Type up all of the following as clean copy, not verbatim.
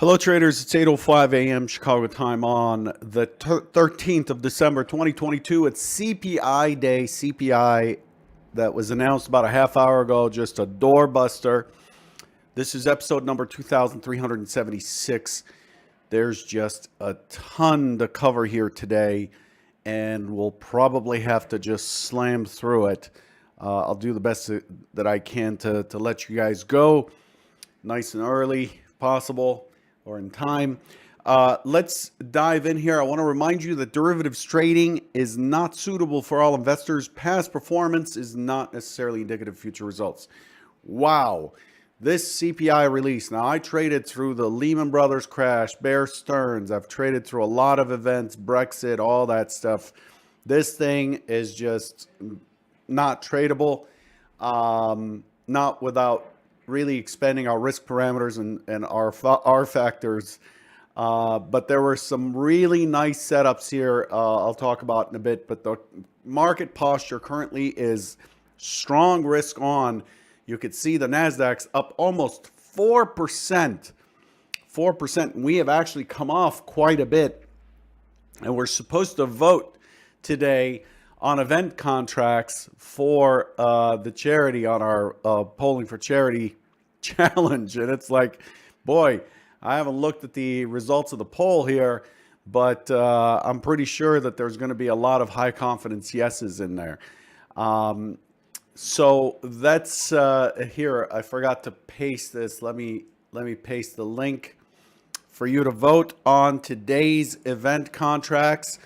Hello, traders. It's 8:05 a.m. Chicago time on the 13th of December, 2022. It's CPI day. CPI that was announced about a half hour ago, just a doorbuster. This is episode number 2376. There's just a ton to cover here today, and we'll probably have to just slam through it. I'll do the best that I can to let you guys go nice and early if possible, or in time. Let's dive in here. I want to remind you that derivatives trading is not suitable for all investors. Past performance is not necessarily indicative of future results. Wow. This CPI release. Now, I traded through the Lehman Brothers crash, Bear Stearns. I've traded through a lot of events, Brexit, all that stuff. This thing is just not tradable, not without really expanding our risk parameters and our factors. But there were some really nice setups here I'll talk about in a bit. But the market posture currently is strong risk on. You could see the NASDAQ's up almost 4%. 4%. We have actually come off quite a bit. And we're supposed to vote today on event contracts for the charity, on our polling for charity challenge. And it's like, boy, I haven't looked at the results of the poll here, but I'm pretty sure that there's going to be a lot of high confidence yeses in there. So that's here. I forgot to paste this. Let me paste the link for you to vote on today's event contracts.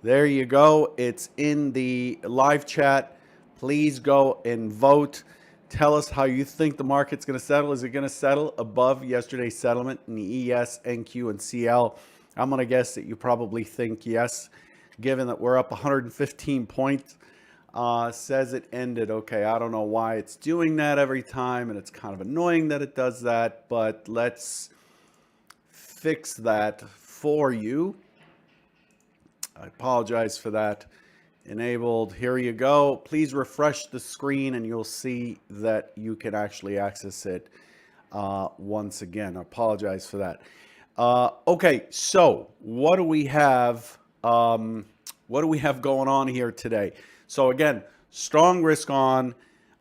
There you go. It's in the live chat. Please go and vote. Tell us how you think the market's going to settle. Is it going to settle above yesterday's settlement in the ES, NQ, and CL? I'm going to guess that you probably think yes, given that we're up 115 points. Says it ended. Okay, I don't know why it's doing that every time, and it's kind of annoying that it does that, but let's fix that for you. I apologize for that. Enabled. Here you go. Please refresh the screen and you'll see that you can actually access it once again. I apologize for that. Okay, so what do we have? What do we have going on here today? So again, strong risk on.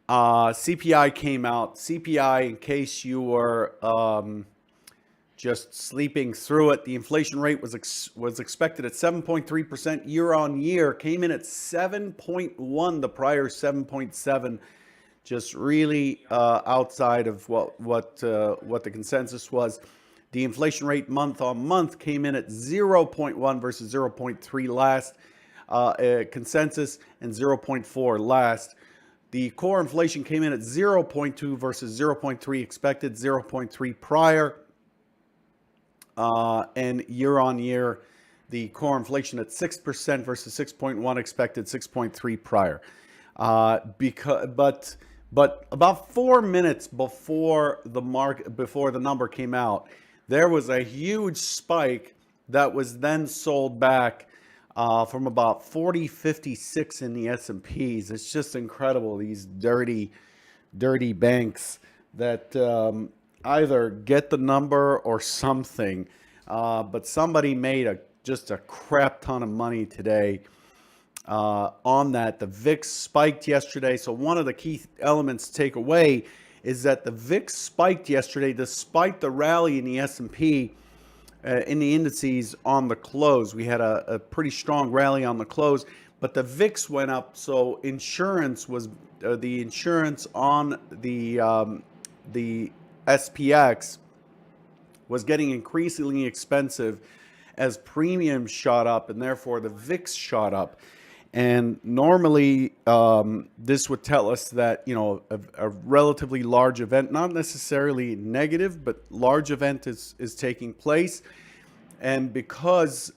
CPI came out. CPI, in case you were just sleeping through it, the inflation rate was expected at 7.3% year on year, came in at 7.1, the prior 7.7, just really outside of what the consensus was. The inflation rate month on month came in at 0.1 versus 0.3 last consensus, and 0.4 last. The core inflation came in at 0.2 versus 0.3 expected, 0.3 prior. And year on year, the core inflation at 6% versus 6.1 expected, 6.3 prior. But about 4 minutes before the number came out, there was a huge spike that was then sold back from about 40.56 in the S&Ps. It's just incredible, these dirty banks that either get the number or something, but somebody made just a crap ton of money today on that. The VIX spiked yesterday, so one of the key elements to take away is that the VIX spiked yesterday despite the rally in the S&P, in the indices on the close. We had a pretty strong rally on the close, but the VIX went up, so insurance was the insurance on the SPX was getting increasingly expensive as premiums shot up, and therefore the VIX shot up. And normally this would tell us that, you know, a relatively large event, not necessarily negative, but large event is taking place. And because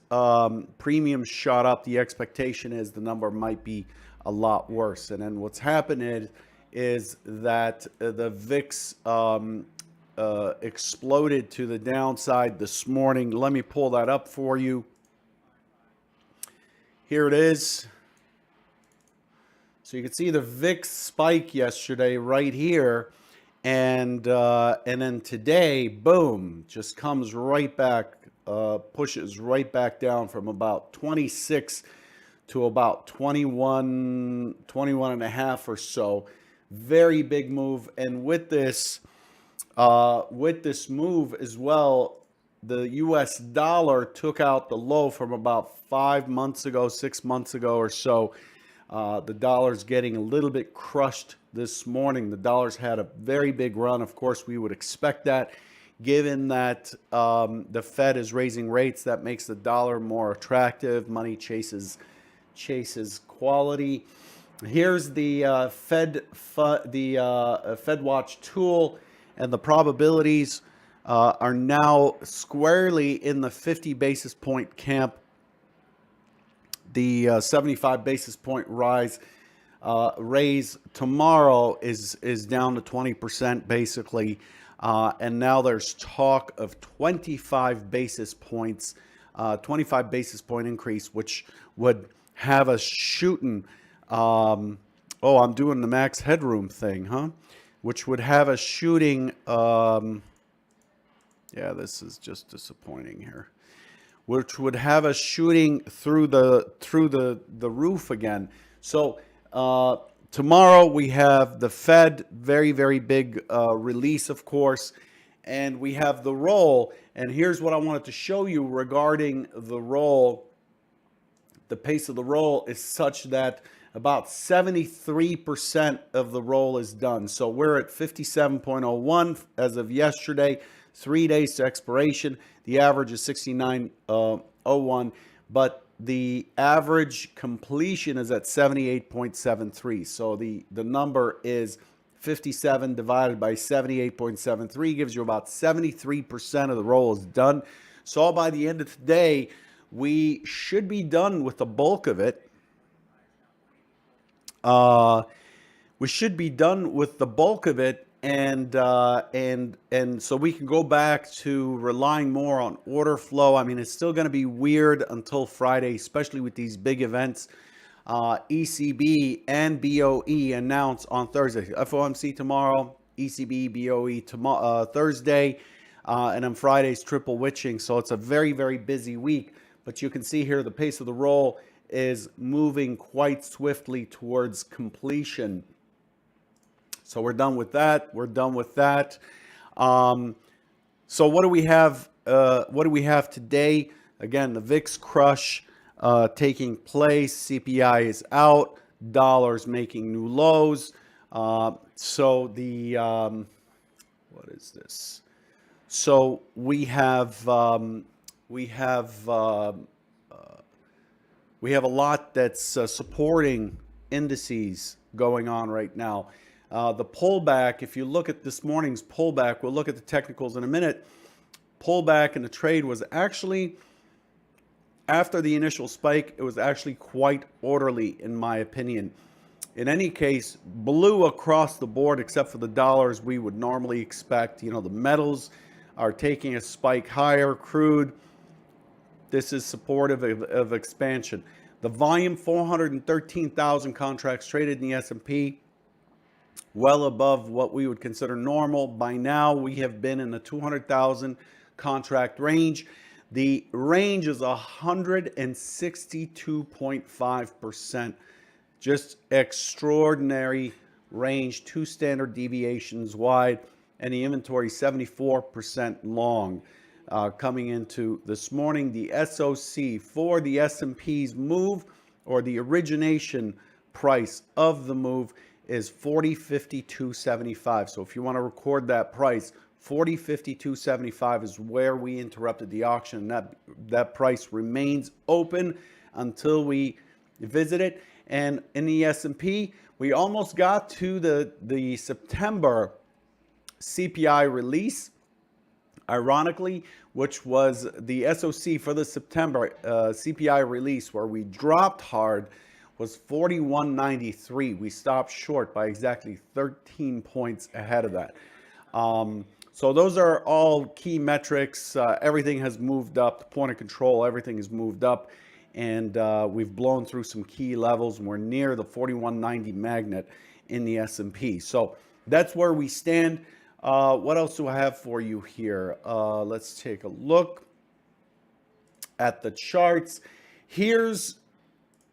premiums shot up, the expectation is the number might be a lot worse. And then what's happened is that the VIX exploded to the downside this morning. Let me pull that up for you. Here it is. So you can see the VIX spike yesterday right here, And then today, boom, just comes right back, pushes right back down from about 26 to about 21, 21 and a half or so. Very big move. And with this move as well, the US dollar took out the low from about 5 months ago, 6 months ago or so. The dollar's getting a little bit crushed this morning. The dollar's had a very big run. Of course, we would expect that. Given that the Fed is raising rates, that makes the dollar more attractive. Money chases quality. Here's the Fed Watch tool, and the probabilities are now squarely in the 50 basis point camp. The 75 basis point raise tomorrow is down to 20% basically, and now there's talk of 25 basis points, 25 basis point increase, which would have us shooting. Oh, I'm doing the max headroom thing, huh? Which would have us shooting. Yeah, this is just disappointing here. Which would have us shooting through the roof again. So tomorrow we have the Fed, very, very big release, of course, and we have the roll. And here's what I wanted to show you regarding the roll. The pace of the roll is such that about 73% of the roll is done. So we're at 57.01 as of yesterday, 3 days to expiration. The average is 69.01, but the average completion is at 78.73. So the number is 57 divided by 78.73 gives you about 73% of the roll is done. So by the end of today, we should be done with the bulk of it. We should be done with the bulk of it, and so we can go back to relying more on order flow. I mean, it's still going to be weird until Friday, especially with these big events. ECB and BOE announce on Thursday. FOMC tomorrow, ECB, BOE tomorrow, Thursday, and on Friday's triple witching. So it's a very, very busy week. But you can see here the pace of the roll is moving quite swiftly towards completion. So we're done with that. We're done with that. So what do we have? What do we have today? Again, the VIX crush taking place. CPI is out. Dollars making new lows. So the what is this? So we have a lot that's supporting indices going on right now. The pullback, if you look at this morning's pullback, we'll look at the technicals in a minute. Pullback in the trade was actually, after the initial spike, it was actually quite orderly in my opinion. In any case, blue across the board except for the dollars we would normally expect. You know, the metals are taking a spike higher. Crude, this is supportive of expansion. The volume, 413,000 contracts traded in the S&P, well above what we would consider normal. By now, we have been in the 200,000 contract range. The range is 162.5%. Just extraordinary range, 2 standard deviations wide, and the inventory 74% long. Coming into this morning, the SOC for the S&P's move, or the origination price of the move, is 40.5275. So if you want to record that price, 40.5275 is where we interrupted the auction. That price remains open until we visit it. And in the S&P, we almost got to the September CPI release, ironically, which was the SOC for the September CPI release, where we dropped hard, was 41.93. We stopped short by exactly 13 points ahead of that. So those are all key metrics. Everything has moved up. The point of control, everything has moved up. And we've blown through some key levels, and we're near the 41.90 magnet in the S&P. So that's where we stand. What else do I have for you here? Let's take a look at the charts. Here's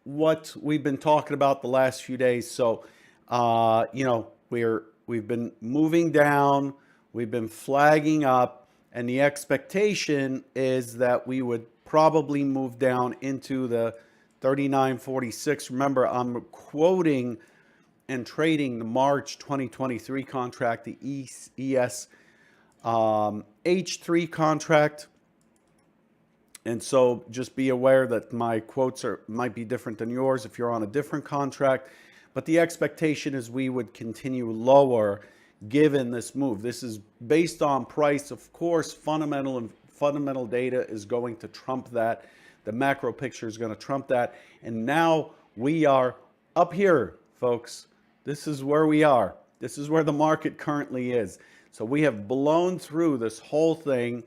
what we've been talking about the last few days. So, we've been moving down, we've been flagging up, and the expectation is that we would probably move down into the 39.46. Remember, I'm quoting and trading the March 2023 contract, the ES H3 contract. And so just be aware that my quotes might be different than yours if you're on a different contract. But the expectation is we would continue lower given this move. This is based on price. Of course, fundamental data is going to trump that. The macro picture is going to trump that. And now we are up here, folks. This is where we are. This is where the market currently is. So we have blown through this whole thing,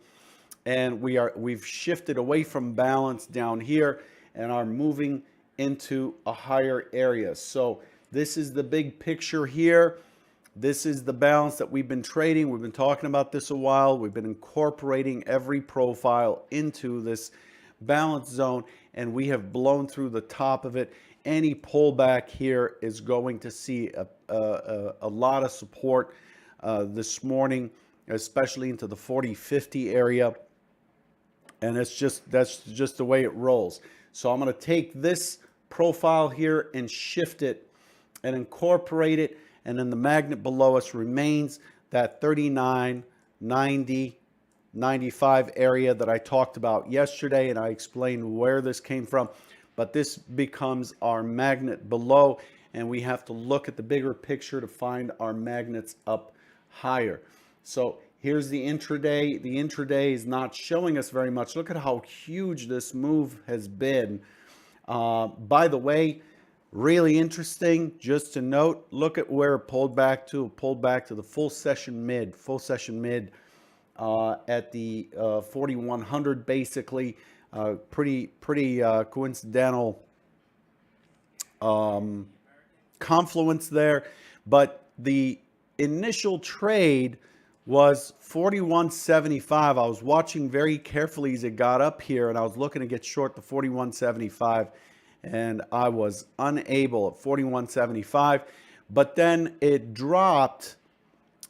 and we've shifted away from balance down here and are moving into a higher area. So this is the big picture here. This is the balance that we've been trading. We've been talking about this a while. We've been incorporating every profile into this balance zone, and we have blown through the top of it. Any pullback here is going to see a lot of support this morning, especially into the 40-50 area. And that's just the way it rolls. So I'm going to take this profile here and shift it and incorporate it. And then the magnet below us remains that 39, 90, 95 area that I talked about yesterday. And I explained where this came from. But this becomes our magnet below. And we have to look at the bigger picture to find our magnets up higher. So here's the intraday. The intraday is not showing us very much. Look at how huge this move has been. By the way, really interesting, just to note, look at where it pulled back to. It pulled back to the full session mid at the 4100 basically. Pretty coincidental confluence there. But the initial trade was 41.75. I was watching very carefully as it got up here, and I was looking to get short the 41.75, and I was unable at 41.75. But then it dropped,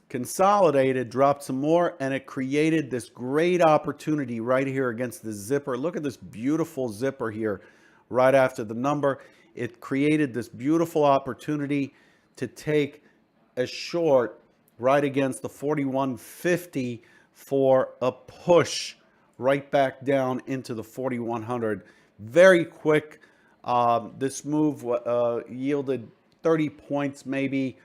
consolidated, dropped some more, and it created this great opportunity right here against the zipper. Look at this beautiful zipper here right after the number. It created this beautiful opportunity to take a short right against the 4150 for a push right back down into the 4100. Very quick. This move yielded 30 points, maybe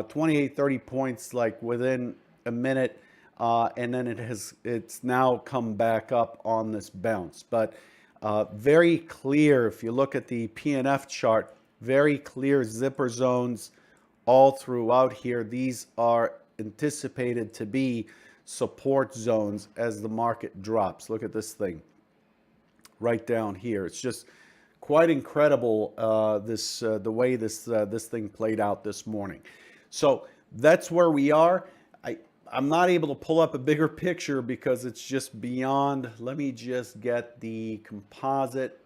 28, 30 points, like within a minute. And then it's now come back up on this bounce. But very clear, if you look at the PNF chart, very clear zipper zones all throughout here. These are anticipated to be support zones as the market drops. Look at this thing right down here. It's just quite incredible the way this thing played out this morning. So that's where we are. I'm not able to pull up a bigger picture because it's just beyond. Let me just get the composite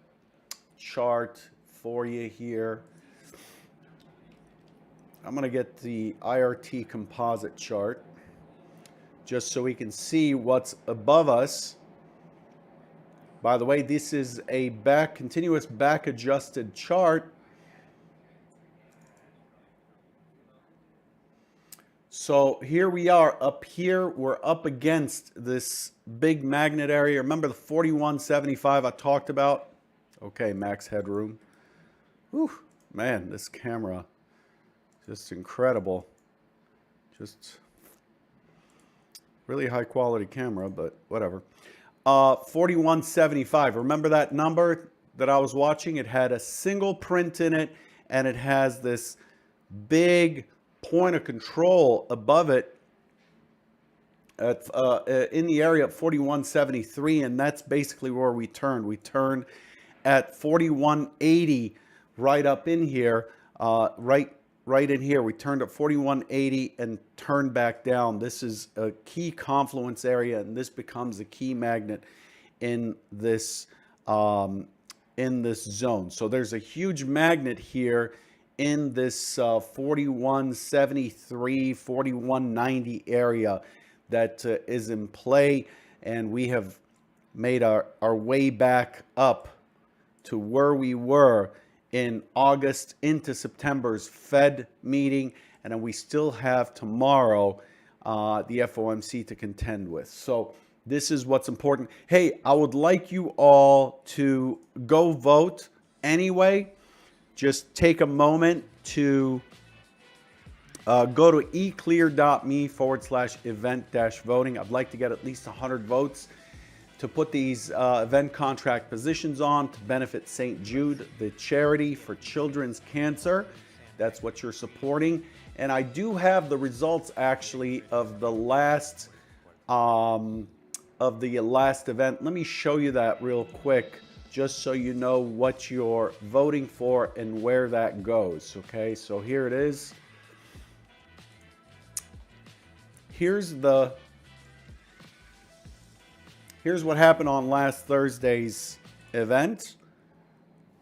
chart for you here. I'm going to get the IRT composite chart just so we can see what's above us. By the way, this is a continuous back adjusted chart. So here we are up here. We're up against this big magnet area. Remember the 41.75 I talked about? Okay, max headroom. Whew, man, this camera. Just incredible. Just really high quality camera, but whatever. 41.75. Remember that number that I was watching? It had a single print in it, and it has this big point of control above it at, in the area of 41.73, and that's basically where we turned. We turned at 41.80 right up in here, right right in here. We turned up 4180 and turned back down. This is a key confluence area, and this becomes a key magnet in this zone. So there's a huge magnet here in this 4173, 4190 area that is in play, and we have made our way back up to where we were in August into September's Fed meeting, and then we still have tomorrow the FOMC to contend with. So this is what's important. Hey, I would like you all to go vote anyway. Just take a moment to go to eclear.me/event-voting. I'd like to get at least 100 votes to put these event contract positions on to benefit St. Jude, the charity for children's cancer. That's what you're supporting. And I do have the results actually of the last event. Let me show you that real quick, just so you know what you're voting for and where that goes. Okay, so here it is. Here's what happened on last Thursday's event.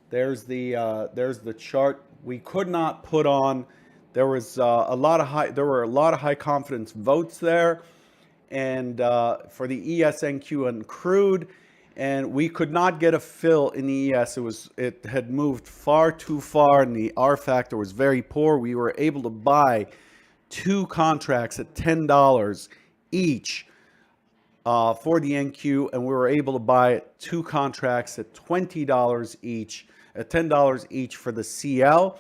There's the chart. We could not put on. There was There were a lot of high confidence votes there, and for the ESNQ and crude, and we could not get a fill in the ES. It had moved far too far, and the R factor was very poor. We were able to buy 2 contracts at $10 each for the NQ, and we were able to buy 2 contracts at $20 each, at $10 each for the CL.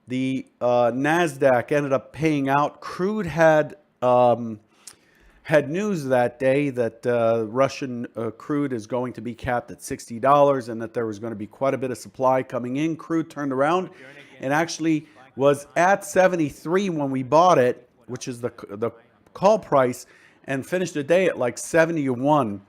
The NASDAQ ended up paying out. Crude had news that day that Russian crude is going to be capped at $60 and that there was going to be quite a bit of supply coming in. Crude turned around and actually was at 73 when we bought it, which is the call price, and finished the day at like 71.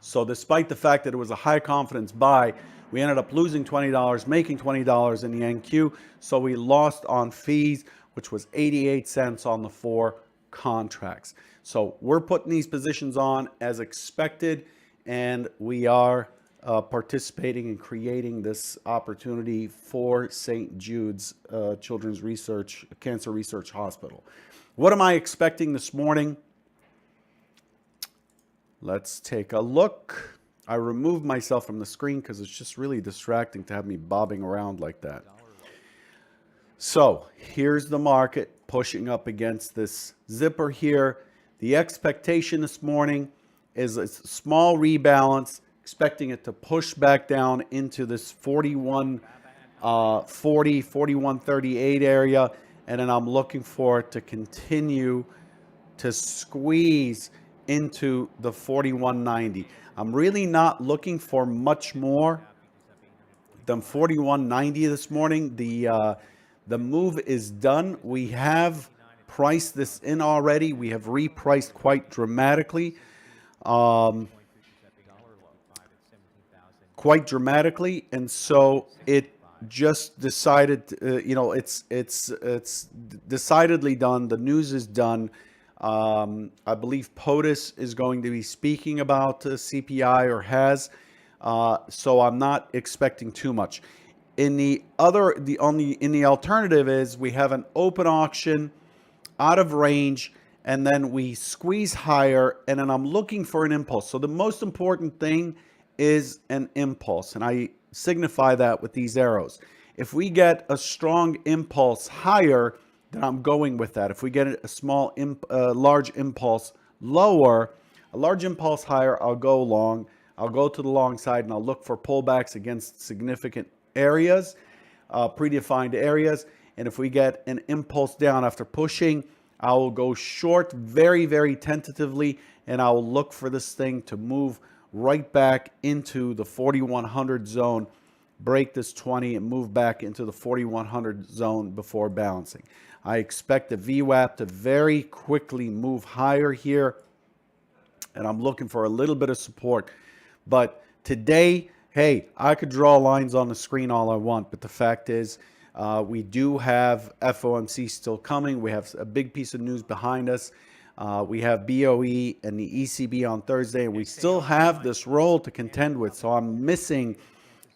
So despite the fact that it was a high confidence buy, we ended up losing $20, making $20 in the NQ. So we lost on fees, which was 88 cents on the 4 contracts. So we're putting these positions on as expected, and we are participating in creating this opportunity for St. Jude's Children's Cancer Research Hospital. What am I expecting this morning? Let's take a look. I removed myself from the screen because it's just really distracting to have me bobbing around like that. So here's the market pushing up against this zipper here. The expectation this morning is a small rebalance, expecting it to push back down into this 4140, 4138 area. And then I'm looking for it to continue to squeeze into the 4190. I'm really not looking for much more than 4190 this morning. The move is done. We have priced this in already. We have repriced quite dramatically. And so it just decided, it's decidedly done. The news is done. I believe POTUS is going to be speaking about CPI, or has. So I'm not expecting too much. In the alternative is we have an open auction out of range, and then we squeeze higher, and then I'm looking for an impulse. So the most important thing is an impulse, and I signify that with these arrows. If we get a strong impulse higher, then I'm going with that. If we get a large impulse lower, a large impulse higher, I'll go long. I'll go to the long side, and I'll look for pullbacks against significant areas, predefined areas. And if we get an impulse down after pushing, I will go short very, very tentatively, and I will look for this thing to move right back into the 4100 zone, break this 20, and move back into the 4100 zone before bouncing. I expect the VWAP to very quickly move higher here, and I'm looking for a little bit of support. But today, hey, I could draw lines on the screen all I want, but the fact is We do have FOMC still coming. We have a big piece of news behind us. We have BOE and the ECB on Thursday, and we still have this role to contend with. So I'm missing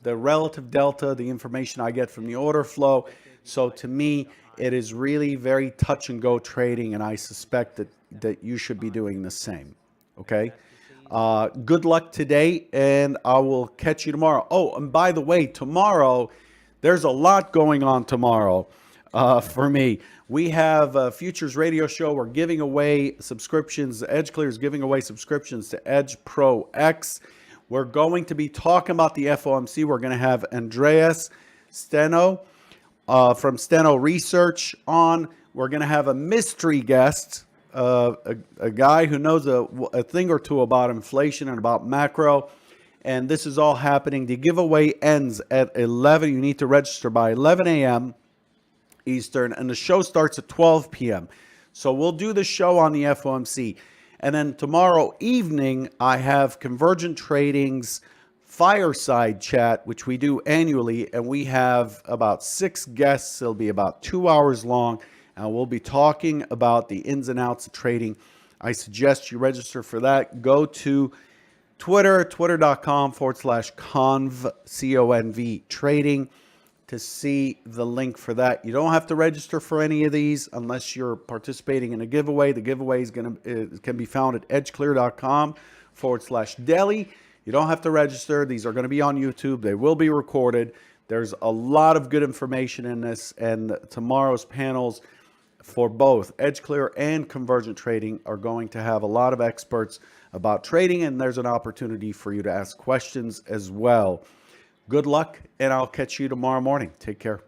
the relative delta, the information I get from the order flow. So to me, it is really very touch and go trading, and I suspect that you should be doing the same. Okay. Good luck today, and I will catch you tomorrow. Oh, and by the way, tomorrow, there's a lot going on tomorrow for me. We have a Futures radio show. We're giving away subscriptions. EdgeClear is giving away subscriptions to Edge Pro X. We're going to be talking about the FOMC. We're going to have Andreas Steno from Steno Research on. We're going to have a mystery guest, a guy who knows a thing or two about inflation and about macro. And this is all happening. The giveaway ends at 11. You need to register by 11 a.m. Eastern, and the show starts at 12 p.m. So we'll do the show on the FOMC. And then tomorrow evening, I have Convergent Trading's Fireside Chat, which we do annually, and we have about 6 guests. It'll be about 2 hours long, and we'll be talking about the ins and outs of trading. I suggest you register for that. Go to Twitter, twitter.com/conv, C-O-N-V, trading, to see the link for that. You don't have to register for any of these unless you're participating in a giveaway. The giveaway can be found at edgeclear.com/deli. You don't have to register. These are going to be on YouTube. They will be recorded. There's a lot of good information in this, and tomorrow's panels for both EdgeClear and Convergent Trading are going to have a lot of experts about trading, and there's an opportunity for you to ask questions as well. Good luck, and I'll catch you tomorrow morning. Take care.